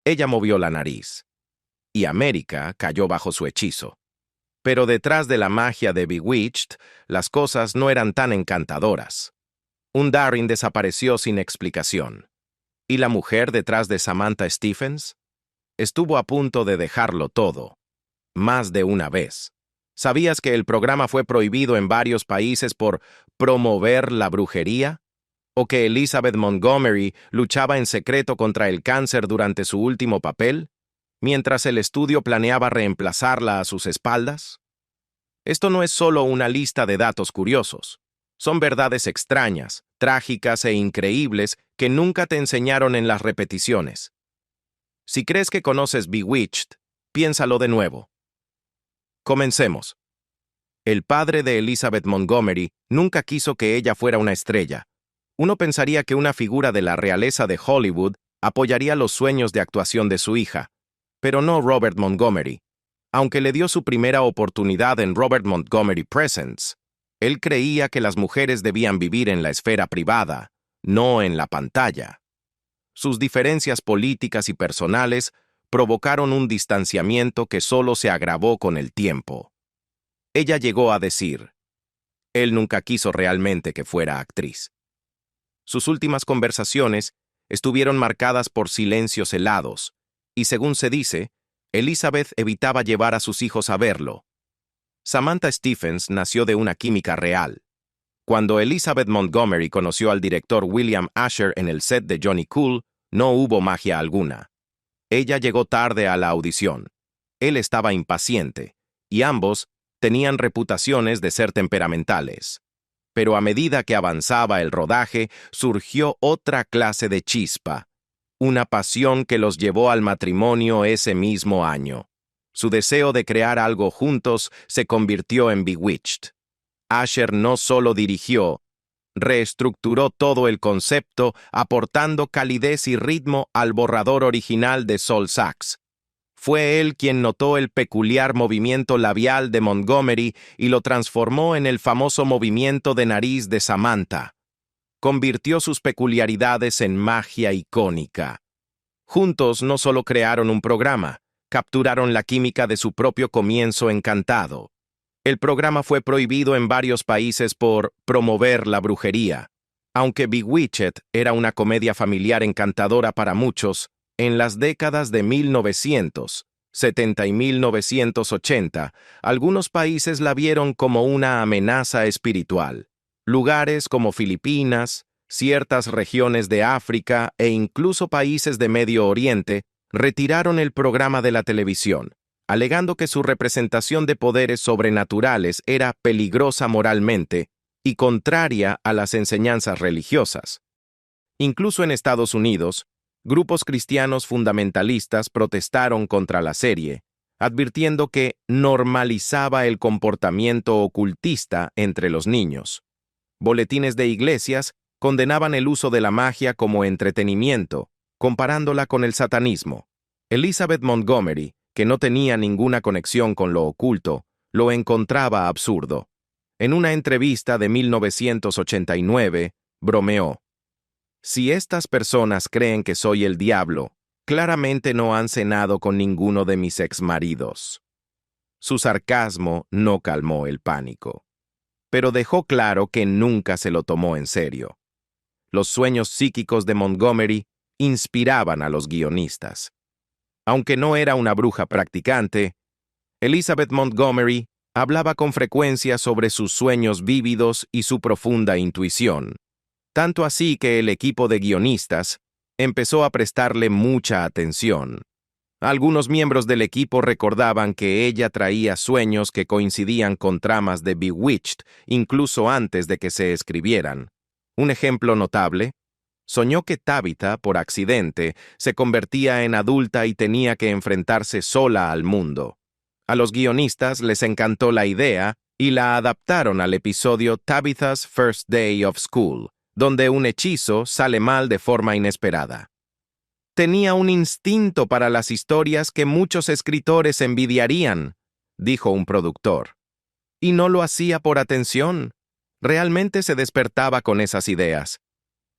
Ella movió la nariz, y América cayó bajo su hechizo. Pero detrás de la magia de Bewitched, las cosas no eran tan encantadoras. Un Darin desapareció sin explicación. ¿Y la mujer detrás de Samantha Stephens? Estuvo a punto de dejarlo todo. Más de una vez. ¿Sabías que el programa fue prohibido en varios países por promover la brujería? ¿O que Elizabeth Montgomery luchaba en secreto contra el cáncer durante su último papel, mientras el estudio planeaba reemplazarla a sus espaldas? Esto no es solo una lista de datos curiosos. Son verdades extrañas, trágicas e increíbles que nunca te enseñaron en las repeticiones. Si crees que conoces Bewitched, piénsalo de nuevo. Comencemos. El padre de Elizabeth Montgomery nunca quiso que ella fuera una estrella. Uno pensaría que una figura de la realeza de Hollywood apoyaría los sueños de actuación de su hija, pero no Robert Montgomery. Aunque le dio su primera oportunidad en Robert Montgomery Presents, él creía que las mujeres debían vivir en la esfera privada, no en la pantalla. Sus diferencias políticas y personales provocaron un distanciamiento que solo se agravó con el tiempo. Ella llegó a decir, él nunca quiso realmente que fuera actriz. Sus últimas conversaciones estuvieron marcadas por silencios helados, y según se dice, Elizabeth evitaba llevar a sus hijos a verlo. Samantha Stephens nació de una química real. Cuando Elizabeth Montgomery conoció al director William Asher en el set de Johnny Cool, no hubo magia alguna. Ella llegó tarde a la audición. Él estaba impaciente, y ambos tenían reputaciones de ser temperamentales. Pero a medida que avanzaba el rodaje, surgió otra clase de chispa, una pasión que los llevó al matrimonio ese mismo año. Su deseo de crear algo juntos se convirtió en Bewitched. Asher no solo dirigió, reestructuró todo el concepto, aportando calidez y ritmo al borrador original de Sol Sachs. Fue él quien notó el peculiar movimiento labial de Montgomery y lo transformó en el famoso movimiento de nariz de Samantha. Convirtió sus peculiaridades en magia icónica. Juntos no solo crearon un programa, capturaron la química de su propio comienzo encantado. El programa fue prohibido en varios países por promover la brujería. Aunque Bewitched era una comedia familiar encantadora para muchos, en las décadas de 1970 y 1980, algunos países la vieron como una amenaza espiritual. Lugares como Filipinas, ciertas regiones de África e incluso países de Medio Oriente retiraron el programa de la televisión, alegando que su representación de poderes sobrenaturales era peligrosa moralmente y contraria a las enseñanzas religiosas. Incluso en Estados Unidos, grupos cristianos fundamentalistas protestaron contra la serie, advirtiendo que normalizaba el comportamiento ocultista entre los niños. Boletines de iglesias condenaban el uso de la magia como entretenimiento, comparándola con el satanismo. Elizabeth Montgomery, que no tenía ninguna conexión con lo oculto, lo encontraba absurdo. En una entrevista de 1989, bromeó: si estas personas creen que soy el diablo, claramente no han cenado con ninguno de mis exmaridos. Su sarcasmo no calmó el pánico, pero dejó claro que nunca se lo tomó en serio. Los sueños psíquicos de Montgomery inspiraban a los guionistas. Aunque no era una bruja practicante, Elizabeth Montgomery hablaba con frecuencia sobre sus sueños vívidos y su profunda intuición. Tanto así que el equipo de guionistas empezó a prestarle mucha atención. Algunos miembros del equipo recordaban que ella traía sueños que coincidían con tramas de Bewitched, incluso antes de que se escribieran. Un ejemplo notable: soñó que Tabitha, por accidente, se convertía en adulta y tenía que enfrentarse sola al mundo. A los guionistas les encantó la idea y la adaptaron al episodio Tabitha's First Day of School, donde un hechizo sale mal de forma inesperada. Tenía un instinto para las historias que muchos escritores envidiarían, dijo un productor. Y no lo hacía por atención. Realmente se despertaba con esas ideas.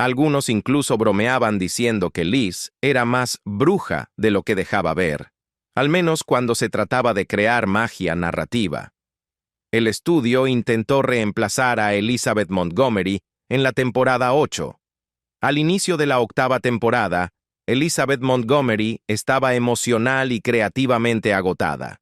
Algunos incluso bromeaban diciendo que Liz era más bruja de lo que dejaba ver, al menos cuando se trataba de crear magia narrativa. El estudio intentó reemplazar a Elizabeth Montgomery en la temporada 8. Al inicio de la 8ª temporada, Elizabeth Montgomery estaba emocional y creativamente agotada.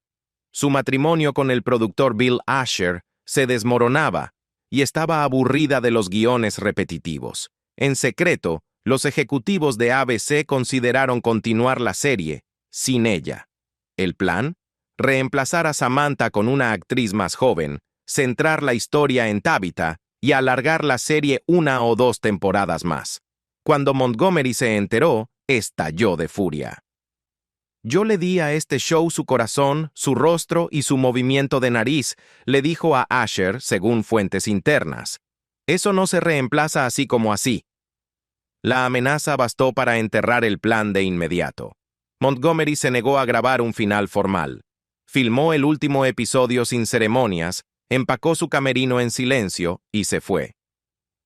Su matrimonio con el productor Bill Asher se desmoronaba y estaba aburrida de los guiones repetitivos. En secreto, los ejecutivos de ABC consideraron continuar la serie sin ella. ¿El plan? Reemplazar a Samantha con una actriz más joven, centrar la historia en Tabitha y alargar la serie 1 o 2 temporadas más. Cuando Montgomery se enteró, estalló de furia. Yo le di a este show su corazón, su rostro y su movimiento de nariz, le dijo a Asher según fuentes internas. Eso no se reemplaza así como así. La amenaza bastó para enterrar el plan de inmediato. Montgomery se negó a grabar un final formal. Filmó el último episodio sin ceremonias, empacó su camerino en silencio y se fue.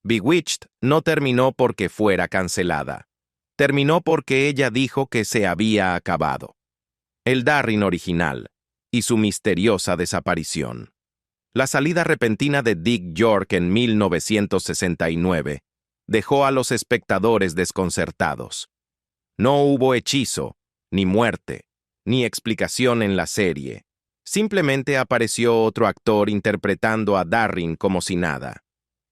Bewitched no terminó porque fuera cancelada. Terminó porque ella dijo que se había acabado. El Darrin original y su misteriosa desaparición. La salida repentina de Dick York en 1969 dejó a los espectadores desconcertados. No hubo hechizo, ni muerte, ni explicación en la serie. Simplemente apareció otro actor interpretando a Darrin como si nada.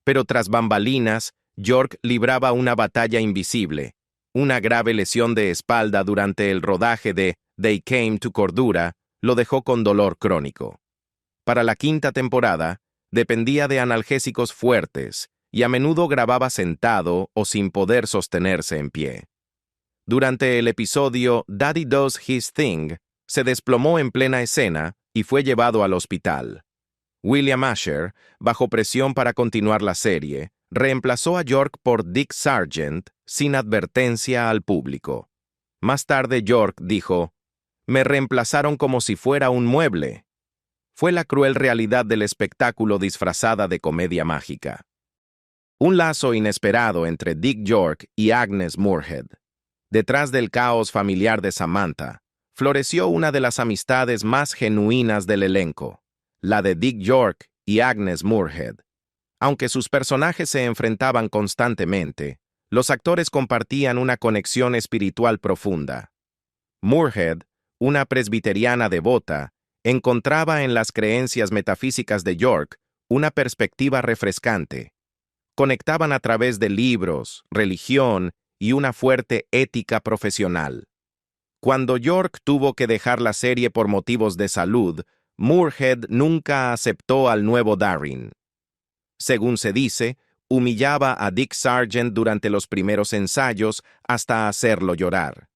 Pero tras bambalinas, York libraba una batalla invisible. Una grave lesión de espalda durante el rodaje de They Came to Cordura lo dejó con dolor crónico. Para la 5ª temporada, dependía de analgésicos fuertes y a menudo grababa sentado o sin poder sostenerse en pie. Durante el episodio Daddy Does His Thing, se desplomó en plena escena y fue llevado al hospital. William Asher, bajo presión para continuar la serie, reemplazó a York por Dick Sargent sin advertencia al público. Más tarde York dijo, «Me reemplazaron como si fuera un mueble». Fue la cruel realidad del espectáculo disfrazada de comedia mágica. Un lazo inesperado entre Dick York y Agnes Moorehead. Detrás del caos familiar de Samantha, floreció una de las amistades más genuinas del elenco, la de Dick York y Agnes Moorehead. Aunque sus personajes se enfrentaban constantemente, los actores compartían una conexión espiritual profunda. Moorehead, una presbiteriana devota, encontraba en las creencias metafísicas de York una perspectiva refrescante. Conectaban a través de libros, religión y una fuerte ética profesional. Cuando York tuvo que dejar la serie por motivos de salud, Moorehead nunca aceptó al nuevo Darrin. Según se dice, humillaba a Dick Sargent durante los primeros ensayos hasta hacerlo llorar.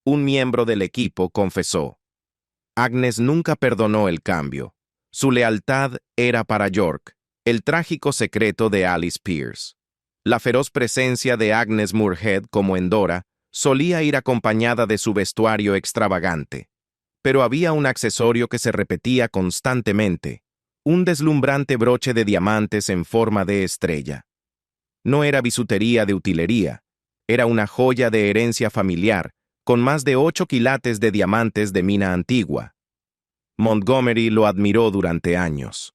Un miembro del equipo confesó: Agnes nunca perdonó el cambio. Su lealtad era para York, el trágico secreto de Alice Pierce. La feroz presencia de Agnes Moorehead como Endora solía ir acompañada de su vestuario extravagante. Pero había un accesorio que se repetía constantemente, un deslumbrante broche de diamantes en forma de estrella. No era bisutería de utilería, era una joya de herencia familiar, con más de 8 quilates de diamantes de mina antigua. Montgomery lo admiró durante años.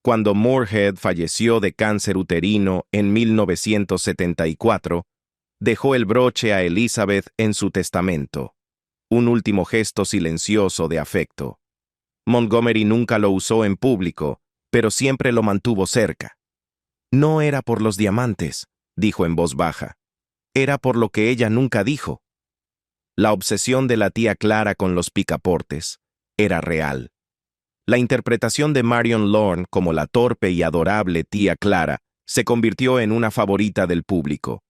Cuando Moorehead falleció de cáncer uterino en 1974, dejó el broche a Elizabeth en su testamento, un último gesto silencioso de afecto. Montgomery nunca lo usó en público, pero siempre lo mantuvo cerca. No era por los diamantes, dijo en voz baja. Era por lo que ella nunca dijo. La obsesión de la tía Clara con los picaportes era real. La interpretación de Marion Lorne como la torpe y adorable tía Clara se convirtió en una favorita del público.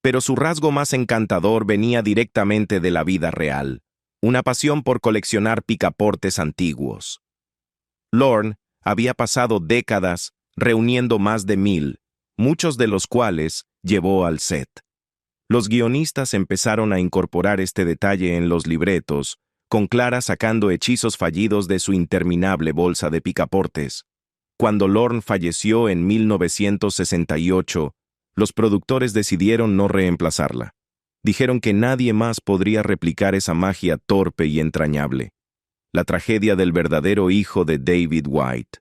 Pero su rasgo más encantador venía directamente de la vida real, una pasión por coleccionar picaportes antiguos. Lorne había pasado décadas reuniendo más de 1000, muchos de los cuales llevó al set. Los guionistas empezaron a incorporar este detalle en los libretos, con Clara sacando hechizos fallidos de su interminable bolsa de picaportes. Cuando Lorne falleció en 1968, Los productores decidieron no reemplazarla. Dijeron que nadie más podría replicar esa magia torpe y entrañable. La tragedia del verdadero hijo de David White.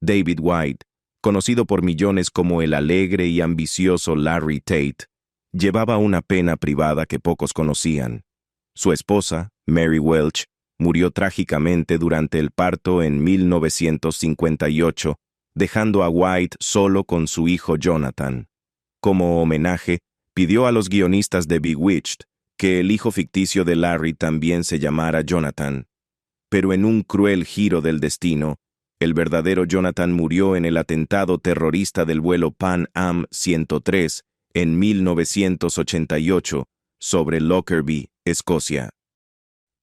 David White, conocido por millones como el alegre y ambicioso Larry Tate, llevaba una pena privada que pocos conocían. Su esposa, Mary Welch, murió trágicamente durante el parto en 1958, dejando a White solo con su hijo Jonathan. Como homenaje, pidió a los guionistas de Bewitched que el hijo ficticio de Larry también se llamara Jonathan. Pero en un cruel giro del destino, el verdadero Jonathan murió en el atentado terrorista del vuelo Pan Am 103 en 1988 sobre Lockerbie, Escocia.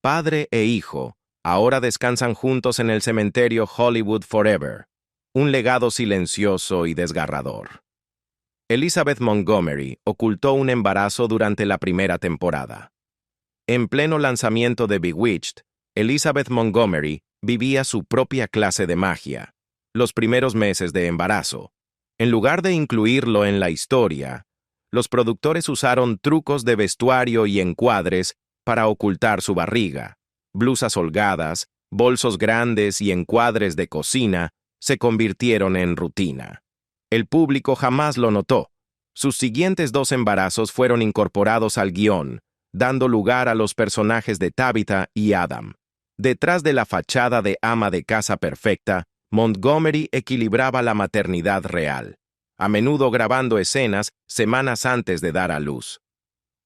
Padre e hijo ahora descansan juntos en el cementerio Hollywood Forever, un legado silencioso y desgarrador. Elizabeth Montgomery ocultó un embarazo durante la primera temporada. En pleno lanzamiento de Bewitched, Elizabeth Montgomery vivía su propia clase de magia, los primeros meses de embarazo. En lugar de incluirlo en la historia, los productores usaron trucos de vestuario y encuadres para ocultar su barriga. Blusas holgadas, bolsos grandes y encuadres de cocina se convirtieron en rutina. El público jamás lo notó. Sus siguientes 2 embarazos fueron incorporados al guión, dando lugar a los personajes de Tabitha y Adam. Detrás de la fachada de ama de casa perfecta, Montgomery equilibraba la maternidad real, a menudo grabando escenas semanas antes de dar a luz.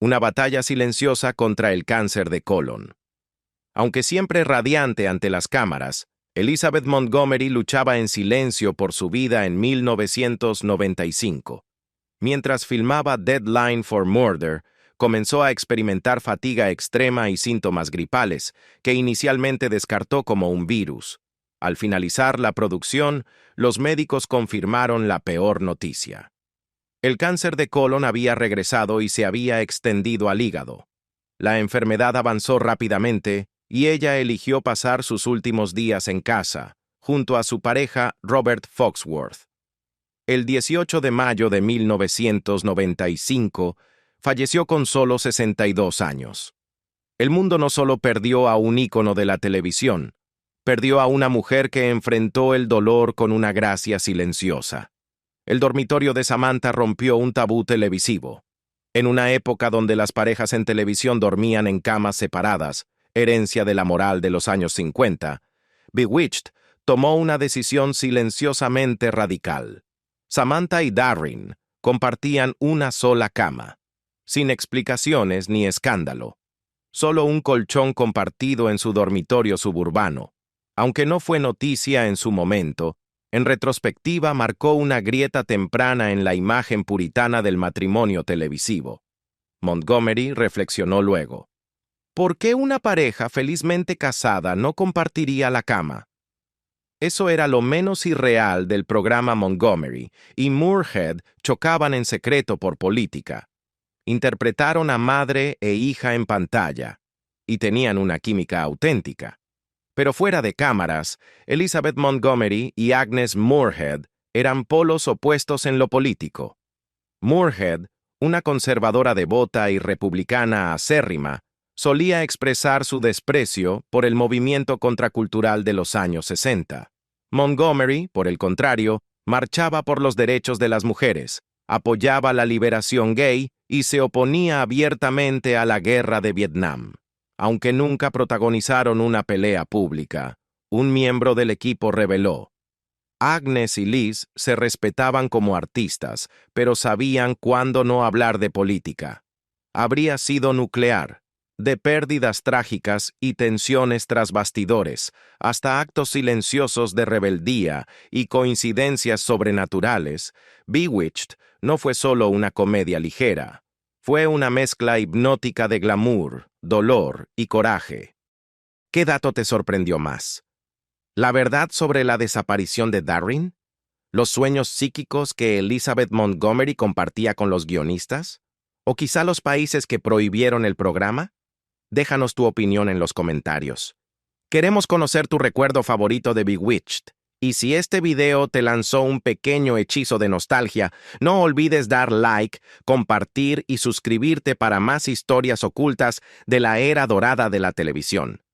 Una batalla silenciosa contra el cáncer de colon. Aunque siempre radiante ante las cámaras, Elizabeth Montgomery luchaba en silencio por su vida en 1995. Mientras filmaba Deadline for Murder, comenzó a experimentar fatiga extrema y síntomas gripales, que inicialmente descartó como un virus. Al finalizar la producción, los médicos confirmaron la peor noticia. El cáncer de colon había regresado y se había extendido al hígado. La enfermedad avanzó rápidamente y ella eligió pasar sus últimos días en casa, junto a su pareja Robert Foxworth. El 18 de mayo de 1995, falleció con solo 62 años. El mundo no solo perdió a un ícono de la televisión, perdió a una mujer que enfrentó el dolor con una gracia silenciosa. El dormitorio de Samantha rompió un tabú televisivo. En una época donde las parejas en televisión dormían en camas separadas, herencia de la moral de los años 50, Bewitched tomó una decisión silenciosamente radical. Samantha y Darren compartían una sola cama, sin explicaciones ni escándalo. Solo un colchón compartido en su dormitorio suburbano. Aunque no fue noticia en su momento, en retrospectiva marcó una grieta temprana en la imagen puritana del matrimonio televisivo. Montgomery reflexionó luego. ¿Por qué una pareja felizmente casada no compartiría la cama? Eso era lo menos irreal del programa Montgomery, y Moorhead chocaban en secreto por política. Interpretaron a madre e hija en pantalla, y tenían una química auténtica. Pero fuera de cámaras, Elizabeth Montgomery y Agnes Moorehead eran polos opuestos en lo político. Moorehead, una conservadora devota y republicana acérrima, solía expresar su desprecio por el movimiento contracultural de los años 60. Montgomery, por el contrario, marchaba por los derechos de las mujeres, apoyaba la liberación gay y se oponía abiertamente a la guerra de Vietnam. Aunque nunca protagonizaron una pelea pública, un miembro del equipo reveló: Agnes y Liz se respetaban como artistas, pero sabían cuándo no hablar de política. Habría sido nuclear, de pérdidas trágicas y tensiones tras bastidores, hasta actos silenciosos de rebeldía y coincidencias sobrenaturales. Bewitched no fue solo una comedia ligera, fue una mezcla hipnótica de glamour, dolor y coraje. ¿Qué dato te sorprendió más? ¿La verdad sobre la desaparición de Darren? ¿Los sueños psíquicos que Elizabeth Montgomery compartía con los guionistas? ¿O quizá los países que prohibieron el programa? Déjanos tu opinión en los comentarios. Queremos conocer tu recuerdo favorito de Bewitched Y si este video te lanzó un pequeño hechizo de nostalgia, no olvides dar like, compartir y suscribirte para más historias ocultas de la era dorada de la televisión.